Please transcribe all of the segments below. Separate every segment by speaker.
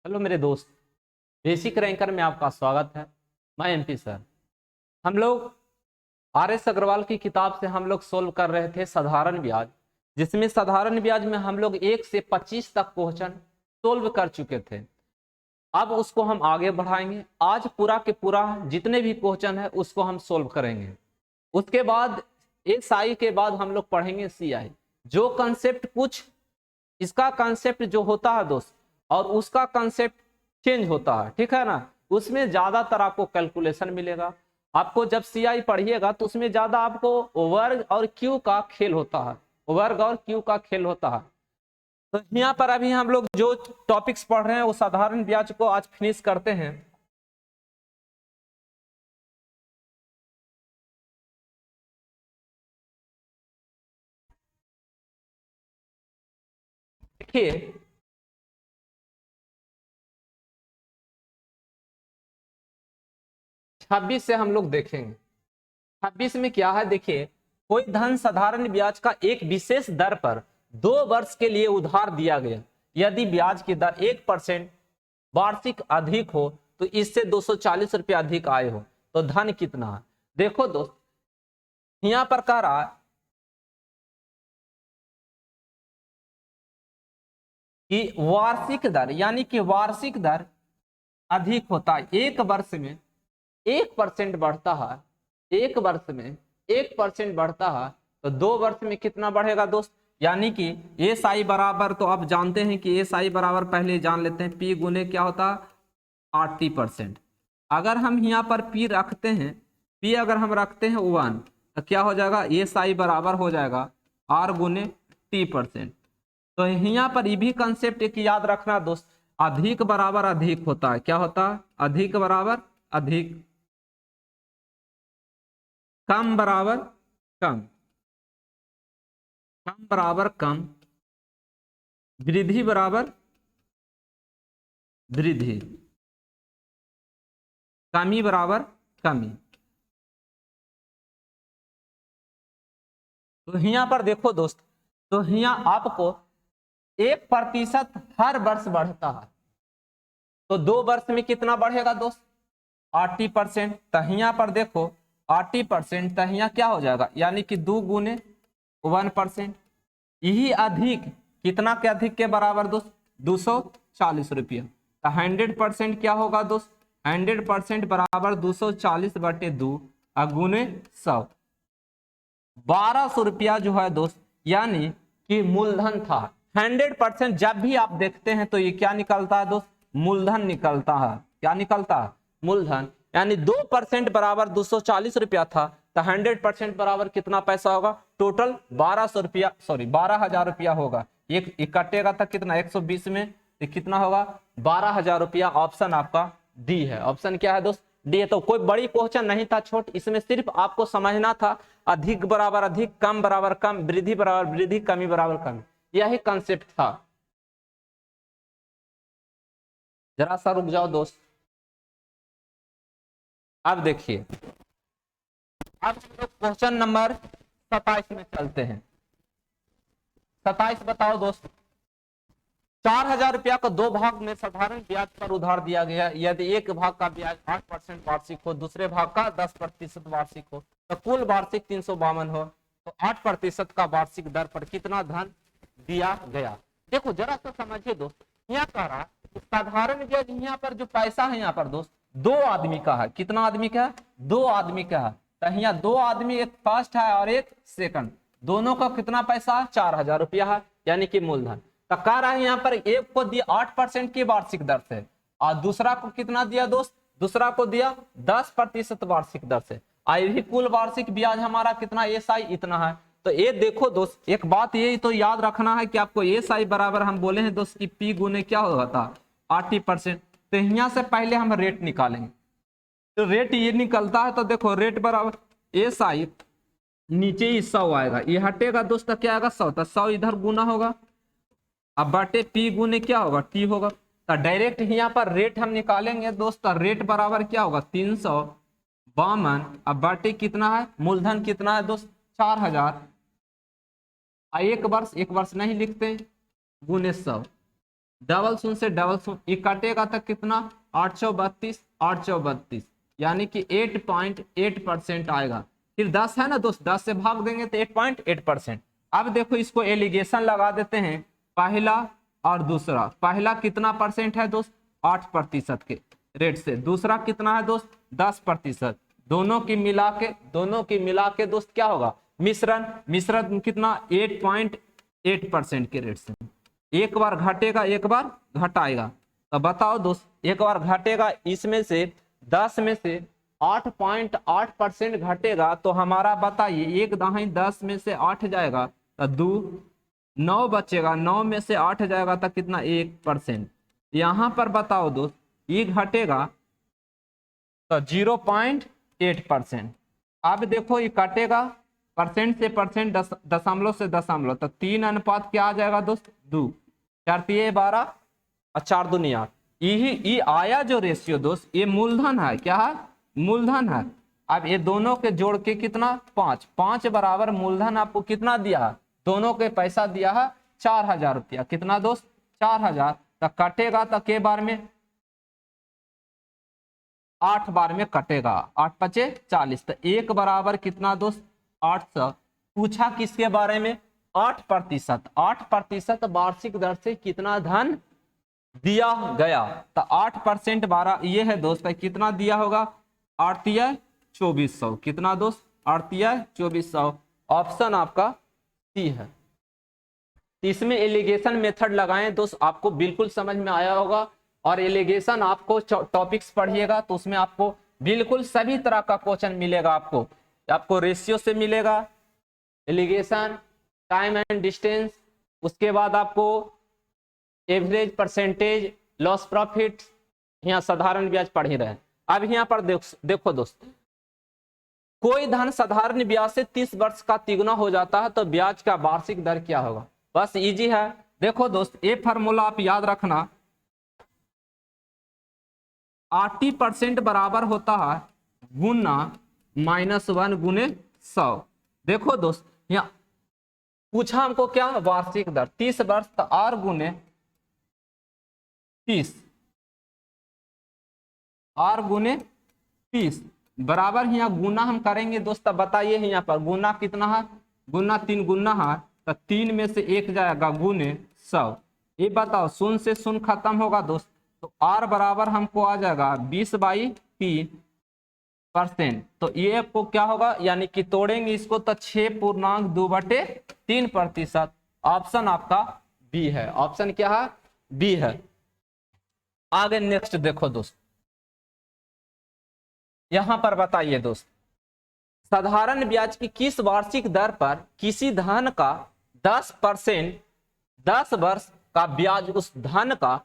Speaker 1: Hello मेरे दोस्त, basic ranker में आपका स्वागत है। मैं एमपी सर। हम लोग आर.एस. अग्रवाल की किताब से हम लोग सोल्व कर रहे थे साधारण ब्याज, जिसमें साधारण ब्याज में हम लोग 1 से 25 तक क्वेश्चन सोल्व कर चुके थे। अब उसको हम आगे बढ़ाएंगे। आज पूरा के पूरा जितने भी क्वेश्चन है उसको हम सोल्व करेंगे। उसके बाद SI के बाद हम लोग पढ़ेंगे CI। जो कंसेप्ट कुछ इसका कंसेप्ट जो होता है दोस्त और उसका कंसेप्ट चेंज होता है, ठीक है ना। उसमें ज्यादातर आपको कैलकुलेशन मिलेगा। आपको जब CI पढ़िएगा तो उसमें ज्यादा आपको वर्ग और क्यू का खेल होता है, वर्ग और क्यू का खेल होता है। तो यहाँ पर अभी हम लोग जो टॉपिक्स पढ़ रहे हैं वो साधारण ब्याज को आज फिनिश करते हैं। देखिए 26 से हम लोग देखेंगे। 26 में क्या है, देखिए कोई धन साधारण ब्याज का एक विशेष दर पर 2 वर्ष के लिए उधार दिया गया। यदि ब्याज की दर 1% वार्षिक अधिक हो तो इससे 240 रुपया अधिक आय हो तो धन कितना है। देखो दोस्त, यहां पर कह रहा है कि वार्षिक दर, यानी कि वार्षिक दर अधिक होता है। एक वर्ष में 1% बढ़ता है, एक वर्ष में 1% बढ़ता है तो 2 वर्ष में कितना बढ़ेगा दोस्त। यानी कि SI बराबर, तो आप जानते हैं कि SI बराबर पहले जान लेते हैं P गुने क्या होता है 80%। अगर हम यहाँ पर P रखते हैं, P अगर हम रखते हैं 1 तो क्या हो जाएगा, SI बराबर हो जाएगा R गुने T%। तो यहाँ पर ये भी कंसेप्ट एक याद रखना दोस्त, अधिक बराबर अधिक होता है। क्या होता है, अधिक बराबर अधिक, कम बराबर कम, कम बराबर कम, वृद्धि बराबर वृद्धि, कमी बराबर कमी। तो यहाँ पर देखो दोस्त, तो यहाँ आपको 1% हर वर्ष बढ़ता है तो 2 वर्ष में कितना बढ़ेगा दोस्त 80%। तो यहाँ पर देखो 80%, तो यहाँ क्या हो जाएगा, यानी कि 2 गुने 1%। यही अधिक कितना के अधिक के बराबर दोस्त 240 रुपया। तो 100% क्या होगा दोस्त, 100% बराबर 240/2 गुने 100, 1200 रुपया जो है दोस्त, यानी कि मूलधन था। 100% जब भी आप देखते हैं तो ये क्या निकलता है दोस्त, मूलधन निकलता है। क्या निकलता है, मूलधन। यानी 2% बराबर 240 रुपया था तो 100% बराबर कितना पैसा होगा, टोटल 1200 रुपया, सॉरी 12,000 रुपया होगा। एक कटेगा तक कितना 120 में, तो कितना होगा 12,000 रुपया। ऑप्शन आपका डी है। ऑप्शन क्या है दोस्त, डी है। तो कोई बड़ी क्वेश्चन नहीं था छोट, इसमें सिर्फ आपको समझना था अधिक बराबर अधिक, कम बराबर कम, वृद्धि बराबर वृद्धि, कमी बराबर कमी, यही कंसेप्ट था। जरा सा रुक जाओ दोस्त। अब देखिए, अब हम लोग क्वेश्चन नंबर 27 में चलते हैं। 27 बताओ दोस्त। 4,000 रुपया को 2 भाग में साधारण ब्याज पर उधार दिया गया। यदि एक भाग का ब्याज 8% वार्षिक हो, दूसरे भाग का 10% वार्षिक हो तो कुल वार्षिक 352 हो, तो 8% का वार्षिक दर पर कितना धन दिया गया। देखो जरा सा समझिए दोस्त, यहाँ कह रहा है साधारण ब्याज, यहाँ पर जो पैसा है यहाँ पर दोस्त 2 आदमी का है। कितना आदमी का है, 2 आदमी का है। तो यहाँ 2 आदमी, एक फर्स्ट है और एक सेकंड, दोनों का कितना पैसा है 4,000 रुपया है, यानी कि मूलधन। तो कह रहा है यहाँ पर एक को दिया 8% की वार्षिक दर से और दूसरा को कितना दिया दोस्त, दूसरा को दिया 10% वार्षिक दर से। आई भी कुल वार्षिक ब्याज हमारा कितना SI इतना है। तो ये देखो दोस्त, एक बात ये तो याद रखना है कि आपको SI बराबर हम बोले हैं दोस्त कि P गुने क्या होता 80%। तो यहाँ से पहले हम रेट निकालेंगे। तो रेट ये निकलता है, तो देखो रेट बराबर SI, नीचे ही 100 आएगा, ये हटेगा दोस्त क्या आएगा 100, तो 100 इधर गुना होगा, अब बटे P गुने क्या होगा T होगा। तो डायरेक्ट यहाँ पर रेट हम निकालेंगे दोस्त। रेट बराबर क्या होगा 352, अब बटे कितना है, मूलधन कितना है दोस्त 4,000, एक वर्ष नहीं लिखते, गुने 100। डबल शून्य से डबल शून्य, ये कटेगा तो कितना 832, 832 यानी कि 8.8% आएगा। फिर 10 है ना दोस्त, 10 से भाग देंगे तो 8.8%। अब देखो इसको एलिगेशन लगा देते हैं, पहला और दूसरा। पहला कितना परसेंट है दोस्त, 8% के रेट से, दूसरा कितना है दोस्त 10%। दोनों की मिला के दोस्त क्या होगा, मिश्रण। मिश्रण कितना 8.8% के रेट से। एक बार घटेगा एक बार घटाएगा, तो बताओ दोस्त एक बार घटेगा, इसमें से 10 में से 8.8% घटेगा तो हमारा बताइए, एक दहाई 10 में से 8 जाएगा तो 2, 9 बचेगा, 9 में से 8 जाएगा तो कितना 1%। यहां पर बताओ दोस्त ये घटेगा तो 0.8%। अब देखो ये कटेगा परसेंट से परसेंट, दशमलव से दशमलव, तो 3 अनुपात क्या आ जाएगा दोस्त 2, 4 3 12 और 4 दूनी 8। ये आया जो रेशियो दोस्त, ये मूलधन है, क्या है मूलधन है। अब ये दोनों के जोड़ के कितना 5, 5 बराबर मूलधन आपको कितना दिया है, दोनों के पैसा दिया है 4000 रुपया। कितना दोस्त 4000, तो कटेगा तो के बार में 8 बार में कटेगा, 8 पचे 40, तो एक बराबर कितना दोस्त 800। पूछा किसके बारे में, 8%। 8% वार्षिक दर से कितना धन दिया गया, तो 8% 12 ये है दोस्त, कितना दिया होगा 8 2400। कितना दोस्त 8 2400। ऑप्शन आपका सी है। इसमें एलिगेशन मेथड लगाएं दोस्त, आपको बिल्कुल समझ में आया होगा। और एलिगेशन आपको टॉपिक्स पढ़िएगा तो उसमें आपको बिल्कुल सभी तरह का क्वेश्चन मिलेगा। आपको रेशियो से मिलेगा, एलिगेशन, टाइम एंड डिस्टेंस, उसके बाद आपको एवरेज, परसेंटेज, लॉस प्रॉफिट, यहाँ साधारण ब्याज पढ़ ही रहे। अब यहाँ पर देखो दोस्त, कोई धन साधारण ब्याज से 30 वर्ष का तिगुना हो जाता है तो ब्याज का वार्षिक दर क्या होगा। बस इजी है। देखो दोस्त ये फार्मूला आप याद रखना, 80% बराबर होता है गुना -1 गुने 100। देखो दोस्त यहाँ पूछा हमको क्या, वार्षिक दर 30 वर्ष, तो आर गुने 30, आर गुने 30 बराबर, यहाँ गुना हम करेंगे दोस्त। बताइए यहाँ पर गुना कितना है, गुना 3 गुना है, तो 3 में से 1 जाएगा गुने 100। ये बताओ शून्य से शून्य खत्म होगा दोस्त, तो आर बराबर हमको आ जाएगा 20/3%। तो ये आपको क्या होगा, यानी कि तोड़ेंगे इसको तो 6.2/3%। ऑप्शन आपका बी है। ऑप्शन क्या है, बी है। आगे नेक्स्ट देखो दोस्त, यहां पर बताइए दोस्त, साधारण ब्याज की किस वार्षिक दर पर किसी धन का 10% 10 वर्ष का ब्याज उस धन का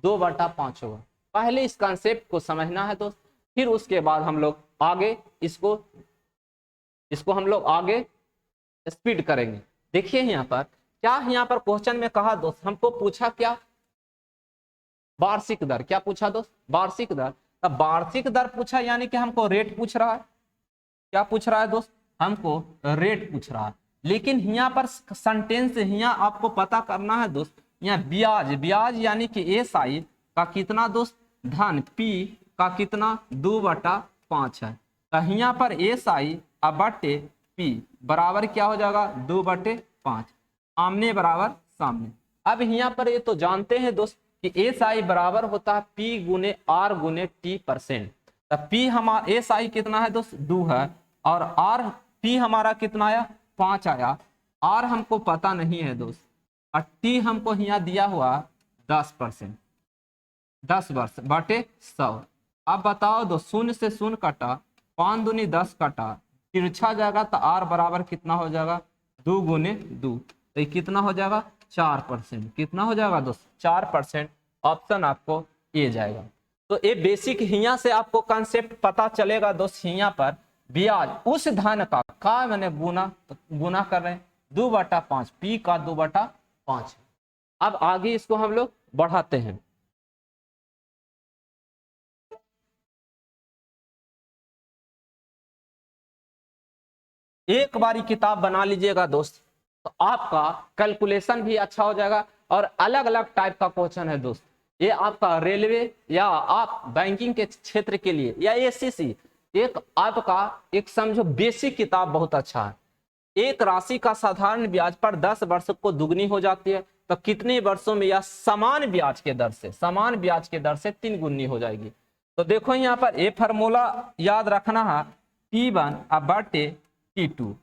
Speaker 1: 2/5 होगा। पहले इस कॉन्सेप्ट को समझना है दोस्त, फिर उसके बाद हम लोग आगे इसको हम लोग आगे स्पीड करेंगे। देखिए यहाँ पर क्या, यहाँ पर क्वेश्चन में कहा दोस्त, हमको पूछा क्या, वार्षिक दर। क्या पूछा दोस्त, वार्षिक दर। तब वार्षिक दर पूछा यानी कि हमको रेट पूछ रहा है। क्या पूछ रहा है दोस्त, हमको रेट पूछ रहा है। लेकिन यहाँ पर सेंटेंस यहाँ आपको पता करना है दोस्त, यहाँ ब्याज, ब्याज यानी कि SI का कितना दोस्त धन, P का कितना 2/5 है। तो यहाँ पर SI बटे P बराबर क्या हो जाएगा 2/5, आमने बराबर सामने। अब यहाँ पर ये तो जानते हैं दोस्त कि SI बराबर होता है P गुने R गुने T%। तो P हमारा SI कितना है दोस्त 2 है, और R P हमारा कितना आया 5 आया। R हमको पता नहीं है दोस्त, और T हमको यहाँ दिया हुआ 10%, 10 वर्ष बटे 100। अब बताओ दो, शून्य से शून्य कटा, 5 दूनी 10 कटा, तिरछा जाएगा तो R बराबर कितना हो जाएगा 2 गुने 2, तो ये कितना हो जाएगा 4%। कितना हो जाएगा दोस्त 4%। ऑप्शन आपको ये जाएगा। तो ये बेसिक हिया से आपको कॉन्सेप्ट पता चलेगा दोस्त। हिया पर ब्याज उस धन का मैंने गुना कर रहे हैं 2/5, P का 2/5। अब आगे इसको हम लोग बढ़ाते हैं। एक बारी किताब बना लीजिएगा दोस्त, तो आपका कैलकुलेशन भी अच्छा हो जाएगा और अलग अलग टाइप का क्वेश्चन है दोस्त। ये आपका रेलवे या आप बैंकिंग के क्षेत्र के लिए या एसएससी एक आपका एक समझो बेसिक किताब बहुत अच्छा है। एक राशि का साधारण ब्याज पर 10 वर्ष को दुगनी हो जाती है तो कितने वर्षों में यह समान ब्याज के दर से 3 गुनी हो जाएगी। तो देखो यहाँ पर ये फार्मूला याद रखना है, T1 बटे T2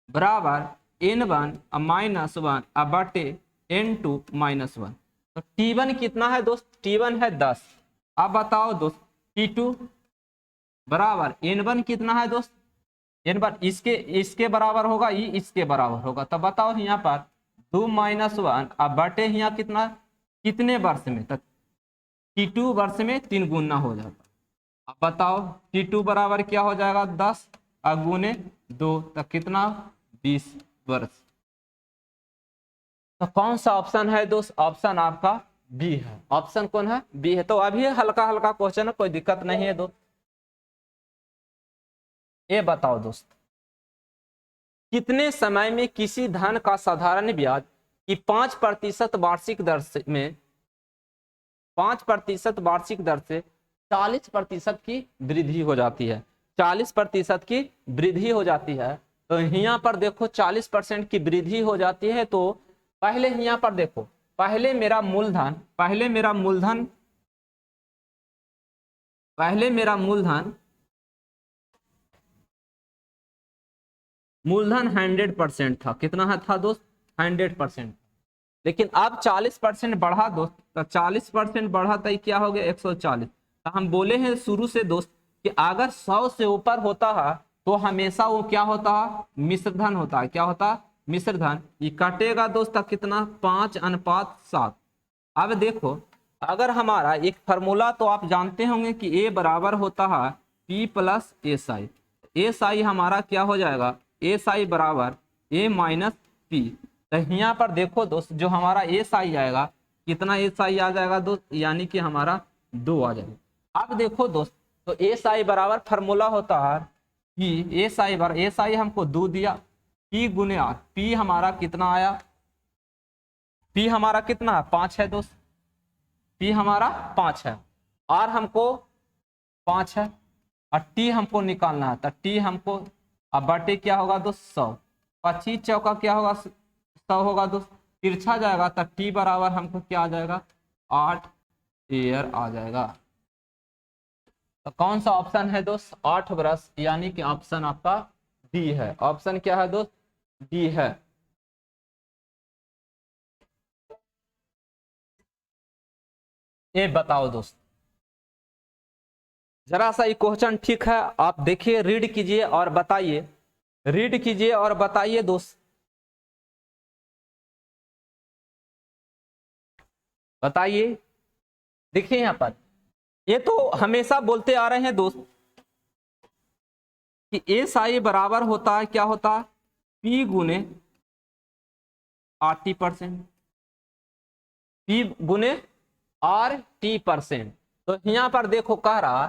Speaker 1: बराबर N1 -1 बटे N2 -1। तो T1 कितना है दोस्त? T1 है 10। अब बताओ दोस्त T2 बराबर N1 कितना है दोस्त? N1 इसके बराबर होगा, ये इसके बराबर होगा। तो बताओ यहाँ पर 2 -1 अब बटे यहाँ कितने वर्ष में? तो T2 वर्ष में 3 गुना हो जाता। अब बताओ T2 बराबर क्या हो जाएगा? 10 गुने 2 तो कितना? 20 वर्ष। तो कौन सा ऑप्शन है दोस्त? ऑप्शन आपका बी है। ऑप्शन कौन है? बी है। तो अभी हल्का हल्का क्वेश्चन है, कोई दिक्कत नहीं है दोस्त। ये बताओ दोस्त कितने समय में किसी धन का साधारण ब्याज की 5% वार्षिक दर से 5% वार्षिक दर से 40% की वृद्धि हो जाती है। 40% की वृद्धि हो जाती है। तो यहाँ पर देखो 40% की वृद्धि हो जाती है। तो पहले यहाँ पर देखो, पहले मेरा मूलधन 100% था। कितना था दोस्त? 100%। लेकिन अब 40% बढ़ा दोस्त, तो 40% बढ़ा तो क्या हो गया? 140। तो हम बोले हैं शुरू से दोस्त कि अगर 100 से ऊपर होता है तो हमेशा वो क्या होता है? मिश्रधन होता है। क्या होता है? मिश्रधन। ये कटेगा दोस्त तो कितना? 5:7। अब देखो अगर हमारा एक फार्मूला तो आप जानते होंगे कि ए बराबर होता है P plus S I. S I हमारा क्या हो जाएगा? एस आई बराबर ए माइनस पी। तो यहाँ पर देखो दोस्त जो हमारा एस आई आएगा, कितना एस आई आ जाएगा दोस्त? यानी कि हमारा 2 आ जाएगा। अब देखो दोस्त तो एस आई बराबर फार्मूला होता है कि एस आई हमको 2 दिया, पी गुने आर। पी हमारा कितना आया? पी हमारा कितना? 5 है दोस्त। पी हमारा 5 है, आर हमको 5 है और टी हमको निकालना है। तो टी हमको अब बटे क्या होगा दोस्त? 100। 25 चौका क्या होगा? 100 होगा दोस्त। तिरछा जाएगा तो टी बराबर हमको क्या आ जाएगा? 8 ईयर आ जाएगा। तो कौन सा ऑप्शन है दोस्त? 8 वर्ष, यानी कि ऑप्शन आपका डी है। ऑप्शन क्या है दोस्त? डी है। ये बताओ दोस्त जरा सा ये क्वेश्चन ठीक है, आप देखिए, रीड कीजिए और बताइए। रीड कीजिए और बताइए दोस्त, बताइए। देखिए यहां पर ये तो हमेशा बोलते आ रहे हैं दोस्त कि एस आई बराबर होता है, क्या होता है? पी गुने 80%, पी गुने RT%। तो यहाँ पर देखो कह रहा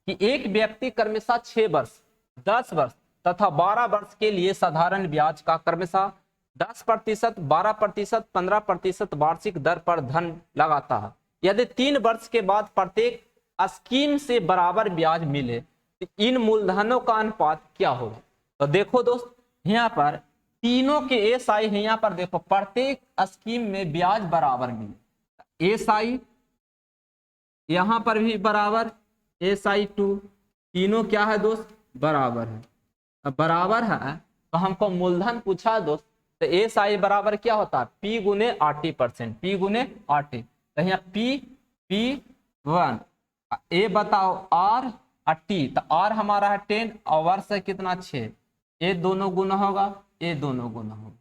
Speaker 1: कि एक व्यक्ति क्रमशः 6 वर्ष, 10 वर्ष तथा 12 वर्ष के लिए साधारण ब्याज का क्रमशः 10%, 12%, 15% वार्षिक दर पर धन लगाता है। यदि 3 वर्ष के बाद प्रत्येक स्कीम से बराबर ब्याज मिले तो इन मूलधनों का अनुपात क्या होगा? तो देखो दोस्त यहाँ पर तीनों के एस आई है। यहाँ पर देखो प्रत्येक स्कीम में ब्याज बराबर मिले, एस आई यहां पर भी बराबर, SI2 तीनों क्या है दोस्त? बराबर है। अब बराबर है तो हमको मूलधन पूछा दोस्त, तो SI बराबर क्या होता है? P गुने 80%, P गुने 80। तो यहाँ P1 ए बताओ R T, तो R हमारा है 10 और वर्ष है कितना? 6। ये दोनों गुना होगा, ये दोनों गुना होगा,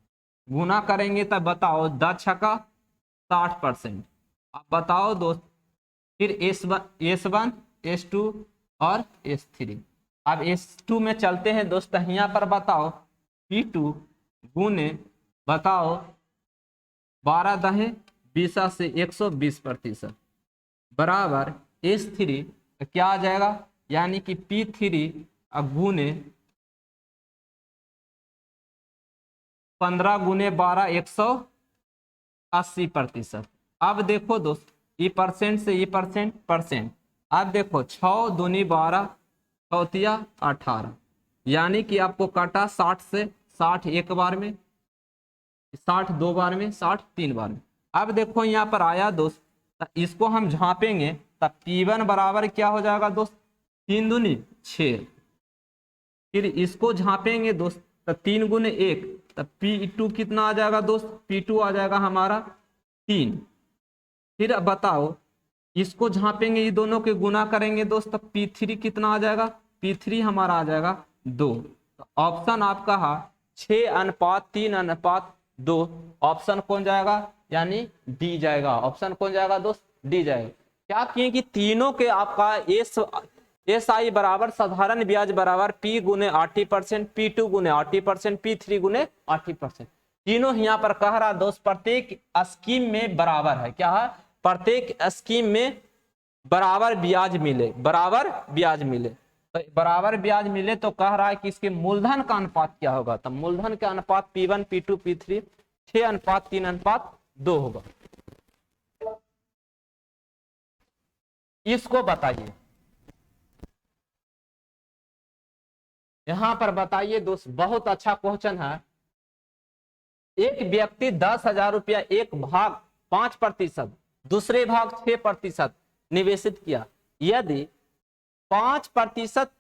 Speaker 1: गुना करेंगे तब बताओ 10 छक्का 60%। अब बताओ दोस्त फिर S1, S2 और S3। अब S2 में चलते हैं दोस्त। यहाँ पर बताओ P2 गुने बताओ 12 दहे 20 से 120% बराबर S3 क्या आ जाएगा? यानी कि P3 गुने 15 गुने 12 80%। अब देखो दोस्त, ई परसेंट से ई परसेंट परसेंट, अब देखो 6 दूनी 12, चौथिया 18, यानी कि आपको काटा 60 से, 60 एक बार में, 60 दो बार में, 60 तीन बार में। अब देखो यहाँ पर आया दोस्त, तो इसको हम झांपेंगे तब P1 बराबर क्या हो जाएगा दोस्त, 3 दूनी 6। फिर इसको झांपेंगे दोस्त तो 3 गुने 1, तब P2 कितना आ जाएगा दोस्त, P2 आ जाएगा हमारा 3। फिर अब बताओ, इसको झांपेंगे, ये दोनों के गुना करेंगे दोस्त, तब P3 कितना आ जाएगा, P3 हमारा आ जाएगा 2। तो ऑप्शन आपका है 6:3:2। ऑप्शन कौन जाएगा, यानी डी जाएगा। ऑप्शन कौन जाएगा दोस्त, डी जाएगा। क्या किए कि तीनों के आपका एस आई बराबर साधारण ब्याज बराबर P गुने 80%, P2 गुने 80%, P3 गुने 80%। तीनों यहाँ पर कह रहा दोस्त प्रत्येक स्कीम में बराबर है। क्या है, प्रत्येक स्कीम में बराबर ब्याज मिले, बराबर ब्याज मिले। तो बराबर ब्याज मिले तो कह रहा है कि इसके मूलधन का अनुपात क्या होगा, तो मूलधन का अनुपात P1 P2 P3 6:3:2 होगा। इसको बताइए, यहां पर बताइए दोस्त, बहुत अच्छा क्वेश्चन है। एक व्यक्ति 10,000 रुपया एक भाग 5%, दूसरे भाग 6% निवेशित किया। यदि 5%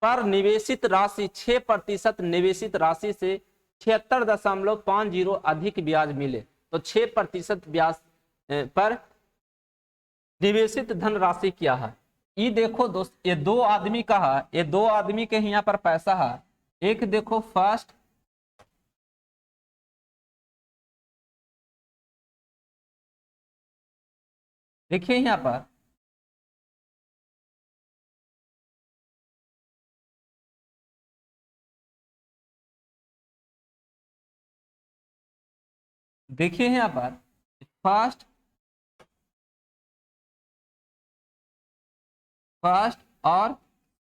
Speaker 1: पर निवेशित राशि 6% निवेशित राशि से 76.50 अधिक ब्याज मिले तो 6% ब्याज पर निवेशित धनराशि क्या है। ये देखो दोस्त, ये दो आदमी का है, ये दो आदमी के यहाँ पर पैसा है। एक देखो फर्स्ट, देखिए यहाँ पर देखिए यहाँ पर फर्स्ट फर्स्ट और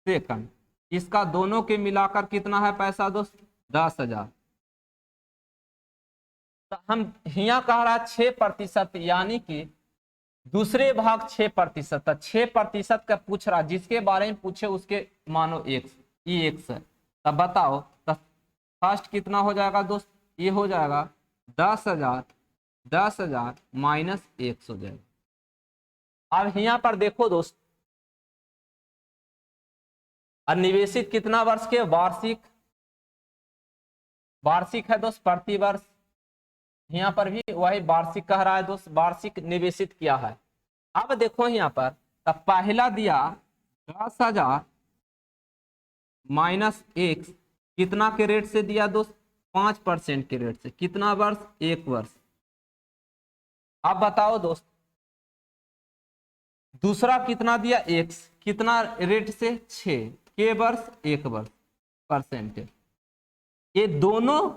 Speaker 1: सेकंड, इसका दोनों के मिलाकर कितना है पैसा दोस्त, 10,000। तो हम यहाँ कह रहा है 6%, यानी कि दूसरे भाग 6%, 6% का पूछ रहा, जिसके बारे में पूछे उसके मानो एक्स, ये एक्स है। तब बताओ, तो फर्स्ट कितना हो जाएगा दोस्त, ये हो जाएगा 10,000, 10,000 माइनस एक्स हो जाएगा। अब यहाँ पर देखो दोस्त, निवेशित कितना वर्ष के, वार्षिक, वार्षिक है दोस्त, प्रति वर्ष। यहाँ पर भी वही वार्षिक कह रहा है दोस्त, वार्षिक निवेशित किया है। अब देखो यहाँ पर, तब पहला दिया 10,000 माइनस एक्स, कितना के रेट से दिया दोस्त, 5% के रेट से, कितना वर्ष, 1 वर्ष। अब बताओ दोस्त, दूसरा कितना दिया एक्स, कितना रेट से, 6 के वर्ष, 1 वर्ष परसेंटेज। ये दोनों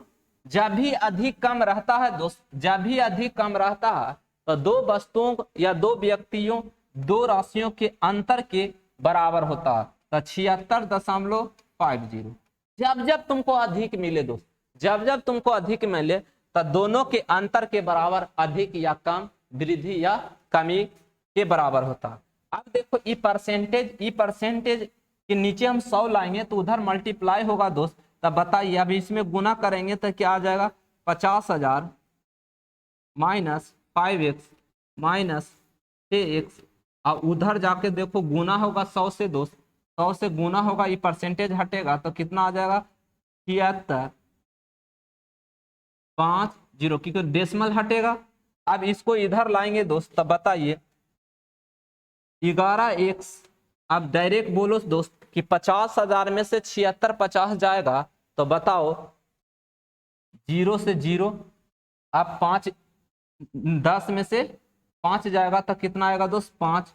Speaker 1: जब भी अधिक कम रहता है दोस्त, जब भी अधिक कम रहता है तो दो वस्तुओं या दो व्यक्तियों, दो राशियों के अंतर के बराबर होता है। तो 76.50। जब जब तुमको अधिक मिले दोस्त, जब जब तुमको अधिक मिले तो दोनों के अंतर के बराबर अधिक या कम, वृद्धि या कमी के बराबर होता है। अब देखो ई परसेंटेज के नीचे हम 100 लाएंगे तो उधर मल्टीप्लाई होगा दोस्त। तब बताइए, अब इसमें गुना करेंगे तो क्या आ जाएगा, 50,000 माइनस 5x माइनस 6x। अब उधर जाके देखो गुना होगा 100 से दोस्त, 100 से गुना होगा, ये परसेंटेज हटेगा तो कितना आ जाएगा, 76.50, क्योंकि डेसिमल हटेगा। अब इसको इधर लाएंगे दोस्त, तब बताइए 11x। अब डायरेक्ट बोलो दोस्त कि 50,000 में से 7650 जाएगा तो बताओ 0 से 0, अब 5, 10 में से 5 जाएगा तो कितना आएगा दोस्त, 5।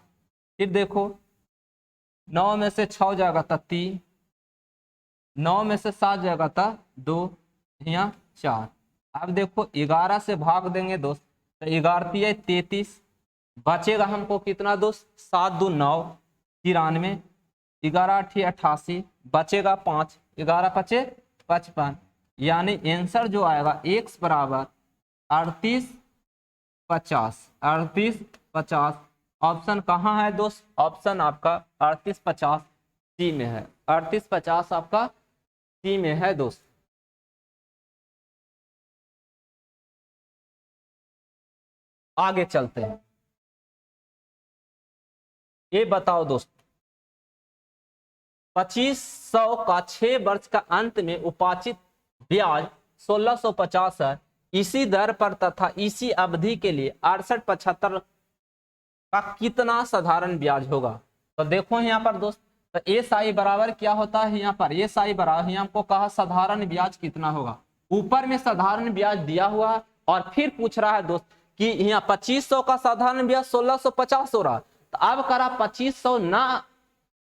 Speaker 1: फिर देखो 9 में से 6 जाएगा तो 3, 9 में से 7 जाएगा तो 2, यहाँ 4। अब देखो 11 से भाग देंगे दोस्त तो 11 33, बचेगा हमको कितना दोस्त, 7 2 9 93, 11 8 88, बचेगा 5, 11 5 55। यानी आंसर जो आएगा x बराबर 38 50, 38 50। ऑप्शन कहाँ है दोस्त? ऑप्शन आपका 38 50 सी में है। 38 50 आपका सी में है दोस्त। आगे चलते हैं। ये बताओ दोस्त, 2500 का 6 वर्ष का अंत में उपार्जित ब्याज 1650 है। इसी दर पर तथा इसी अवधि के लिए 68-75 का कितना साधारण ब्याज होगा? तो देखो यहाँ पर दोस्त, तो एस आई बराबर क्या होता है? यहाँ पर एस आई बराबर, यहाँ हमको कहा साधारण ब्याज कितना होगा। ऊपर में साधारण ब्याज दिया हुआ है और फिर पूछ रहा है दोस्त कि यहाँ 2500 का साधारण ब्याज 1650 हो रहा। तो अब करा 2500 ना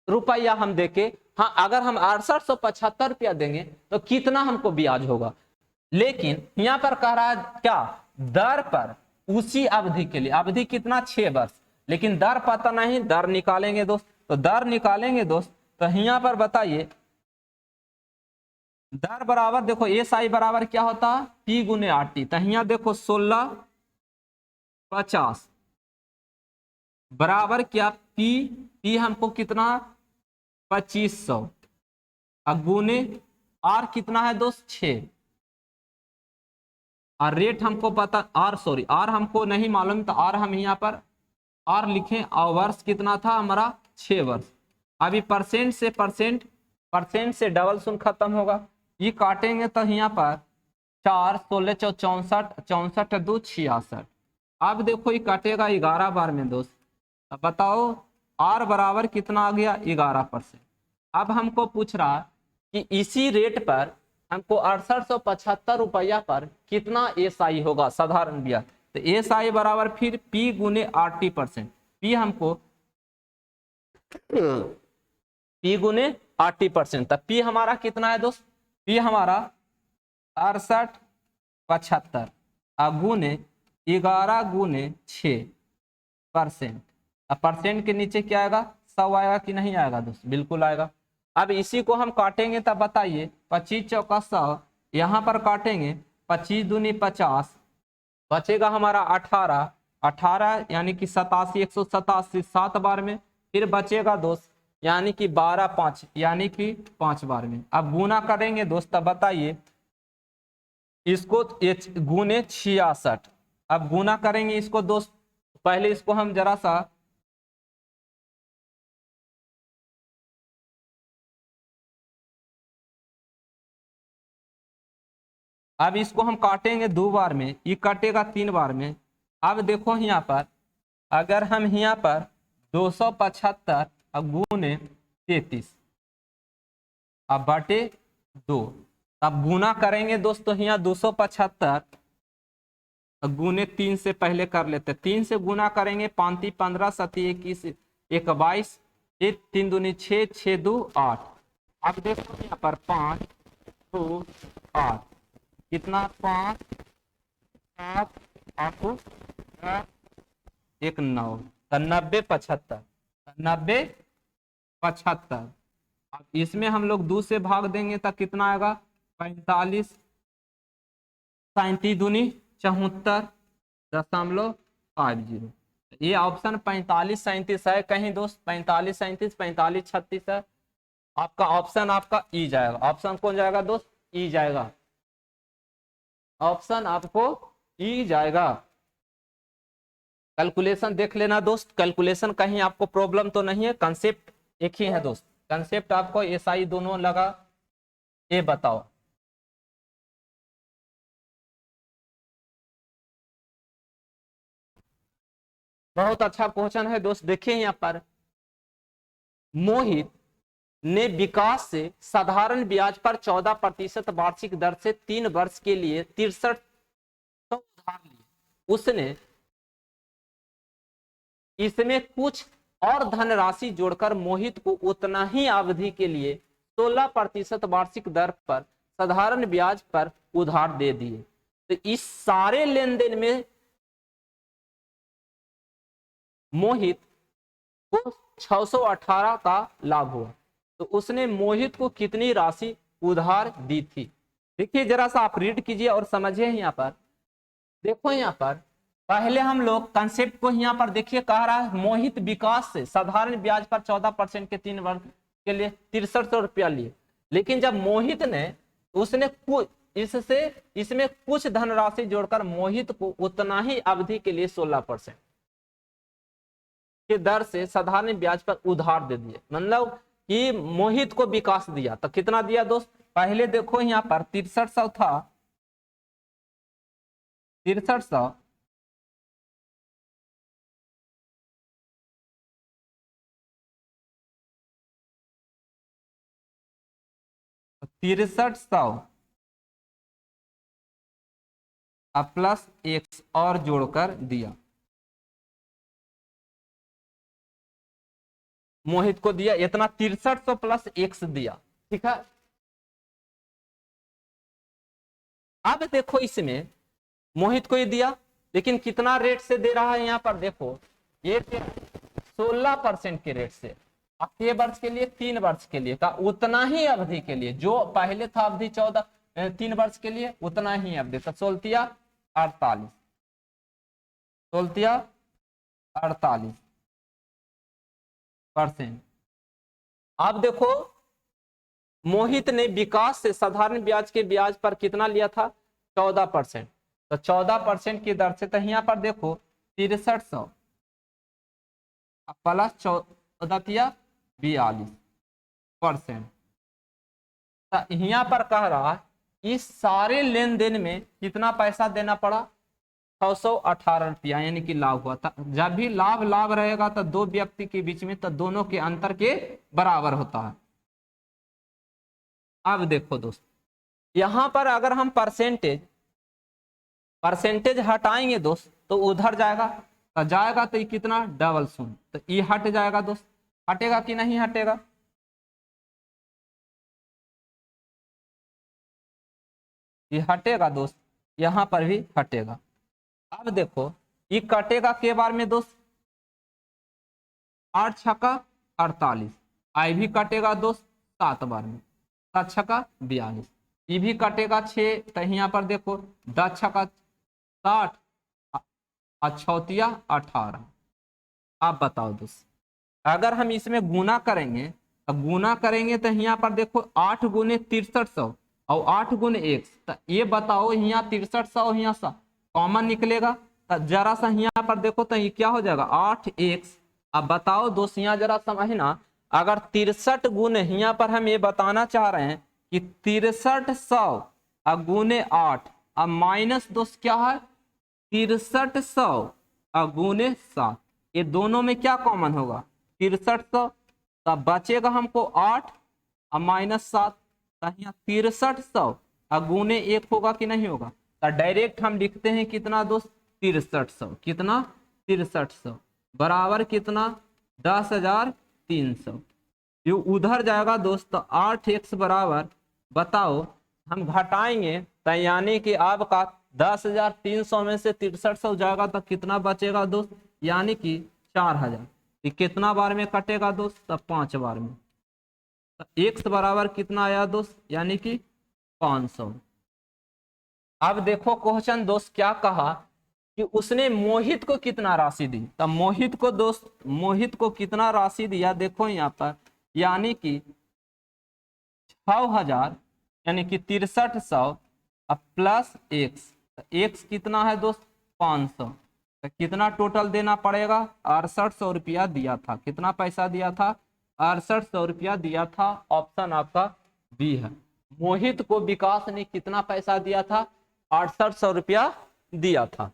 Speaker 1: रुपया हम देके, हाँ अगर हम 6875 रुपया देंगे तो कितना हमको ब्याज होगा। लेकिन यहाँ पर कह रहा है क्या? दर पर उसी अवधि के लिए। अवधि कितना? 6 वर्ष। लेकिन दर पता नहीं, दर निकालेंगे दोस्त। तो दर निकालेंगे दोस्त, तो यहाँ पर बताइए दर बराबर, देखो एस आई बराबर क्या होता है? पी गुने आर टी। तो यहाँ देखो 1650 बराबर क्या? पी। पी हमको कितना? 2500 गुने आर कितना है दोस्त? 6। और रेट हमको पता, आर हमको नहीं मालूम, तो आर हम यहाँ पर आर लिखें। और वर्ष कितना था हमारा? 6 वर्ष। अभी परसेंट से डबल शून्य खत्म होगा। ये काटेंगे तो यहाँ पर 4 16 64 64 2 66। अब देखो ये काटेगा 11 बार में दोस्त। अब बताओ आर बराबर कितना आ गया? 11%। अब हमको पूछ रहा कि इसी रेट पर हमको 6875 रुपया पर कितना एस आई होगा साधारण ब्याज। तो एस आई बराबर फिर पी गुने आर टी %। पी हमको पी गुने आर टी %। तब पी हमारा कितना है दोस्त? पी हमारा 6875 गुने 11 गुने 6%। अब परसेंट के नीचे क्या आएगा? 100 आएगा कि नहीं आएगा दोस्त? बिल्कुल आएगा। अब इसी को हम काटेंगे तब बताइए 25 चौका 100, यहाँ पर काटेंगे 25 दूनी 50, बचेगा हमारा 18 18 यानी कि 87 187 7 बार में। फिर बचेगा दोस्त यानी कि 12 5 यानी कि 5 बार में। अब गुना करेंगे दोस्त, तब बताइए इसको गुने 66। अब गुना करेंगे इसको दोस्त, पहले इसको हम जरा सा अब इसको हम काटेंगे 2 बार में, ये कटेगा 3 बार में। अब देखो यहाँ पर अगर हम यहाँ पर 275 गुने 33 अब बटे 2, अब गुना करेंगे दोस्तों यहाँ 275 गुने 3 से पहले कर लेते। 3 से गुना करेंगे 5 15 7 21 1 22 1 3 दूनी 6 6 2 8। अब देखो यहाँ पर 5 2 8 कितना? 5 7 8 1 9 90 75 90 75। अब इसमें हम लोग 2 से भाग देंगे तो कितना आएगा? 45 37 दूनी 74.50। ये ऑप्शन 45 37 है कहीं दोस्त? 45 37 45 36 है। आपका ऑप्शन आपका ई जाएगा। ऑप्शन कौन जाएगा दोस्त? ई जाएगा। ऑप्शन आपको ई जाएगा। कैलकुलेशन देख लेना दोस्त, कैलकुलेशन कहीं आपको प्रॉब्लम तो नहीं है। कंसेप्ट एक ही है दोस्त। कंसेप्ट आपको एसआई दोनों लगा, ये बताओ। बहुत अच्छा क्वेश्चन है दोस्त। देखिए यहाँ पर मोहित ने विकास से साधारण ब्याज पर 14% वार्षिक दर से 3 वर्ष के लिए 6300 उधार लिए। उसने इसमें कुछ और धनराशि जोड़कर मोहित को उतना ही अवधि के लिए 16% वार्षिक दर पर साधारण ब्याज पर उधार दे दिए। तो इस सारे लेन देन में मोहित को 618 का लाभ हुआ। तो उसने मोहित को कितनी राशि उधार दी थी? देखिए जरा सा आप रीड कीजिए और समझिए। यहाँ पर देखो, यहाँ पर पहले हम लोग कंसेप्ट को यहाँ पर देखिए, कह रहा है मोहित विकास से साधारण ब्याज पर 14% के 3 वर्ष के लिए 6300 रुपया लिए। लेकिन जब मोहित ने उसने इससे इसमें कुछ धनराशि जोड़कर मोहित को उतना ही अवधि के लिए 16% के दर से साधारण ब्याज पर उधार दे दिए। मतलब कि मोहित को विकास दिया तो कितना दिया दोस्त, पहले देखो यहाँ पर 6300 था, 6300 6300 अब प्लस एक्स और जोड़कर दिया, मोहित को दिया इतना 6300 प्लस एक्स दिया। ठीक है, अब देखो इसमें मोहित को ही दिया, लेकिन कितना रेट से दे रहा है यहाँ पर देखो, ये 16% के रेट से। अब के वर्ष के लिए, 3 वर्ष के लिए का उतना ही अवधि के लिए, जो पहले था अवधि 3 वर्ष के लिए उतना ही अवधि, तो 16 48, 16 48%। अब देखो मोहित ने विकास से साधारण ब्याज के ब्याज पर कितना लिया था, 14%, तो 14% की दर से, तो यहाँ पर देखो 6300 प्लस 14 42%। यहाँ पर कह रहा है इस सारे लेन देन में कितना पैसा देना पड़ा, 618 रुपया, यानी कि लाभ हुआ था। जब भी लाभ लाभ रहेगा तो दो व्यक्ति के बीच में, तो दोनों के अंतर के बराबर होता है। अब देखो दोस्त, यहां पर अगर हम परसेंटेज हटाएंगे दोस्त तो उधर जाएगा, तो ये कितना डबल शून्य, तो ये हट जाएगा दोस्त, हटेगा कि नहीं हटेगा, ये हटेगा दोस्त, यहां पर भी हटेगा। अब देखो ये कटेगा के बार में दोस्त, 8 छक्का 48, आई भी कटेगा दोस्त 7 बार में, 7 छक्का 42, ये भी कटेगा 6, तो यहाँ पर देखो 10 छक्का 60 और 18। आप बताओ दोस्त, अगर हम इसमें गुना करेंगे तो यहाँ पर देखो 8 गुने 6300 और 8 गुने 1, तो ये बताओ यहाँ 6300 यहाँ सा कॉमन निकलेगा, तो जरा सा यहाँ पर देखो तो ये क्या हो जाएगा 8x। अब बताओ दोस्त यहाँ जरा समझना, अगर 63 गुने, यहाँ पर हम ये बताना चाह रहे हैं कि 6300 गुने 8 अब माइनस दोस्त क्या है 6300 गुने 7, ये दोनों में क्या कॉमन होगा 6300, तब बचेगा हमको 8 और माइनस 7, यहाँ 6300 गुने 1 होगा कि नहीं होगा, तो डायरेक्ट हम लिखते हैं कितना दोस्त 6300, कितना 6300 बराबर कितना 10,300, ये उधर जाएगा दोस्त, तो 8x बराबर बताओ हम घटाएंगे तो यानी कि आपका 10,300 में से 6300 जाएगा तो कितना बचेगा दोस्त, यानी कि 4000। कितना बार में कटेगा दोस्त, तो 5 बार में, तो x बराबर कितना आया दोस्त, यानी कि 500। अब देखो क्वेश्चन दोस्त क्या कहा कि उसने मोहित को कितना राशि दी, तो मोहित को कितना राशि दिया देखो यहाँ पर, यानी कि 6000, यानी कि 6300 प्लस एक्स, एक्स कितना है दोस्त 500, तो कितना टोटल देना पड़ेगा 6800 रुपया दिया था, कितना पैसा दिया था 6800 रुपया दिया था, ऑप्शन आपका बी है। मोहित को विकास ने कितना पैसा दिया था 6800 रुपया दिया था।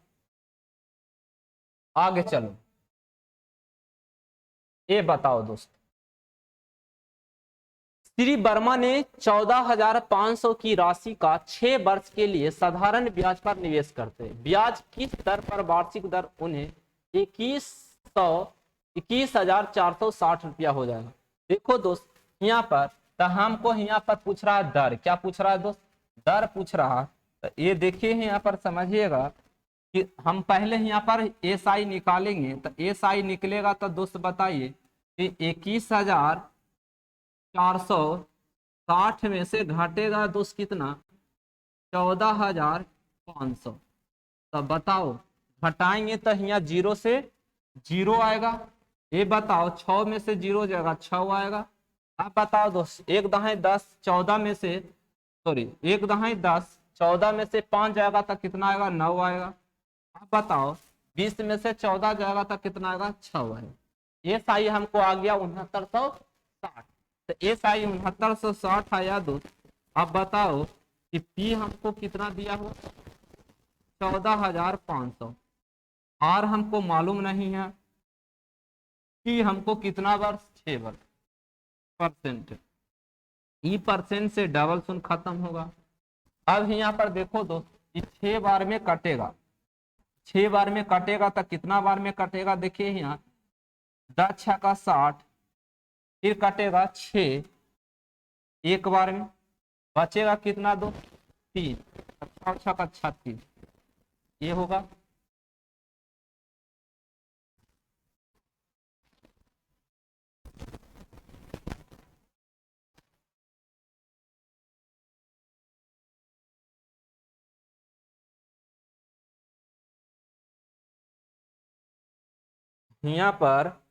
Speaker 1: आगे चलो, ये बताओ दोस्त, श्री वर्मा ने 14,500 की राशि का 6 वर्ष के लिए साधारण ब्याज पर निवेश करते हैं, ब्याज किस दर पर वार्षिक दर उन्हें 21,460 रुपया हो जाएगा। देखो दोस्त यहाँ पर तो हमको यहाँ पर पूछ रहा है दर, क्या पूछ रहा है दोस्त, दर पूछ रहा है, तो ये देखिए यहाँ पर समझिएगा कि हम पहले यहाँ पर SI निकालेंगे, तो SI निकलेगा तो दोस्त बताइए कि 21,460 में से घटेगा दोस्त कितना 14,500, तो बताओ घटाएंगे तो यहाँ 0 से 0 आएगा। ये बताओ 6 में से 0 जाएगा 6 आएगा। अब बताओ दोस्त, 1 दहाई 10 14 में से, सॉरी 1 दहाई 10 14 में से 5 जाएगा तो कितना आएगा 9 आएगा। अब बताओ 20 में से 14 जाएगा तो कितना आएगा 6 आएगा। ये सही हमको आ गया 6960। तो ये सही 6960 आया दोस्त। अब बताओ कि पी हमको कितना दिया हो 14500। आर हमको मालूम नहीं है कि हमको कितना वर्ष 6 वर्ष परसेंट। ई परसेंट से डबल शून्य खत्म होगा। अब यहाँ पर देखो दोस्त 6 बार में कटेगा, 6 बार में कटेगा तो कितना बार में कटेगा देखिए यहाँ 10 6 का 60, फिर कटेगा 6 एक बार में, बचेगा कितना दो 3, 6 6 का 36, ये होगा। यहाँ पर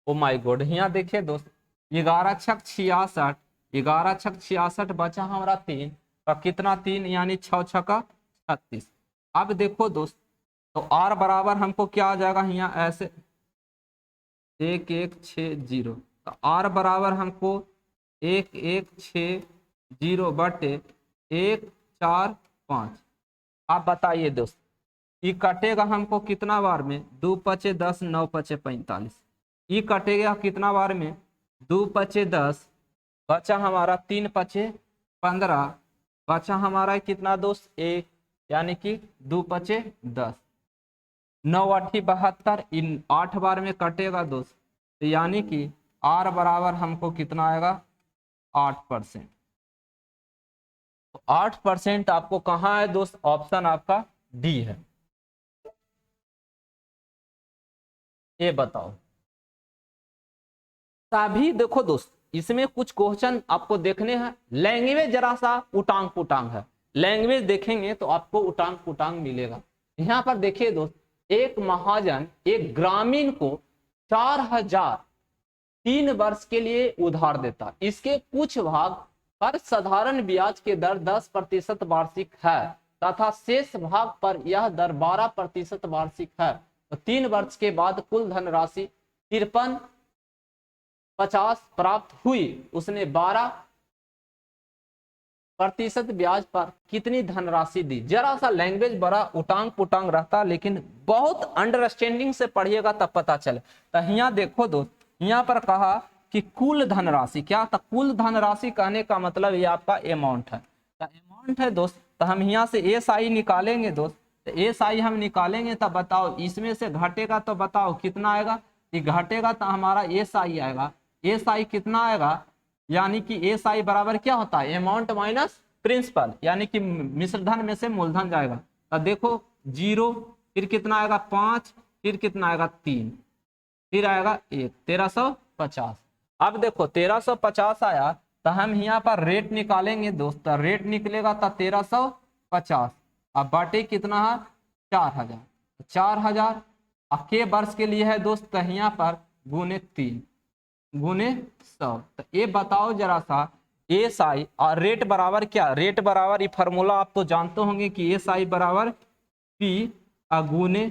Speaker 1: ओ माय गॉड, यहाँ देखिए दोस्त 11 छक 66, 11 छक 66 बचा हमारा 3 और कितना 3 यानी 6 छका 36। अब देखो दोस्त तो आर बराबर हमको क्या आ जाएगा यहाँ ऐसे 1160, तो आर बराबर हमको 1160 बटे 145। आप बताइए दोस्त ये कटेगा हमको कितना बार में 2 पचे 10 9 पचे 45। ये कटेगा कितना बार में 2 पचे 10, बचा हमारा 3 पचे 15, बचा हमारा कितना दोस्त 1 यानी कि 2 पचे 10, 9 8 72, इन 8 बार में कटेगा दोस्त। तो यानी कि आर बराबर हमको कितना आएगा 8%। तो 8% आपको कहाँ है दोस्त, ऑप्शन आपका डी है। ये बताओ तभी देखो दोस्त इसमें कुछ क्वेश्चन आपको देखने हैं। लैंग्वेज जरा सा उटांग पुटांग है, लैंग्वेज देखेंगे तो आपको उटांग पुटांग मिलेगा। यहाँ पर देखिए दोस्त एक महाजन एक ग्रामीण को 4003 वर्ष के लिए उधार देता, इसके कुछ भाग पर साधारण ब्याज के दर 10% वार्षिक है तथा शेष भाग पर यह दर 12% वार्षिक है। तो 3 वर्ष के बाद कुल धनराशि 5350 प्राप्त हुई, उसने 12% ब्याज पर कितनी धनराशि दी। जरा सा लैंग्वेज बड़ा उटांग पुटांग रहता लेकिन बहुत अंडरस्टैंडिंग से पढ़िएगा तब पता चले। तो यहाँ देखो दोस्त यहाँ पर कहा कि कुल धनराशि, क्या था कुल धनराशि कहने का मतलब ये आपका अमाउंट है। तो अमाउंट है दोस्त, तो हम यहाँ से एस आई निकालेंगे दोस्त। तो एस आई हम निकालेंगे तब बताओ इसमें से घटेगा तो बताओ कितना आएगा, ये घटेगा तो हमारा एस आई आएगा। एस आई कितना आएगा यानी कि एस आई बराबर क्या होता है अमाउंट माइनस प्रिंसिपल, यानी कि मिश्रधन में से मूलधन जाएगा। तो देखो 0, फिर कितना आएगा 5, फिर कितना आएगा 3, फिर आएगा 1, 1350। अब देखो 1350 आया तो हम यहाँ पर रेट निकालेंगे दोस्त, रेट निकलेगा तो 1350 अब बाटे कितना है 4000, 4000 के वर्ष के लिए है दोस्त, तो यहाँ पर गुने 3 गुने 100। तो ये बताओ जरा सा एस आई और रेट बराबर क्या, रेट बराबर ये फॉर्मूला आप तो जानते होंगे कि एस आई बराबर पी गुने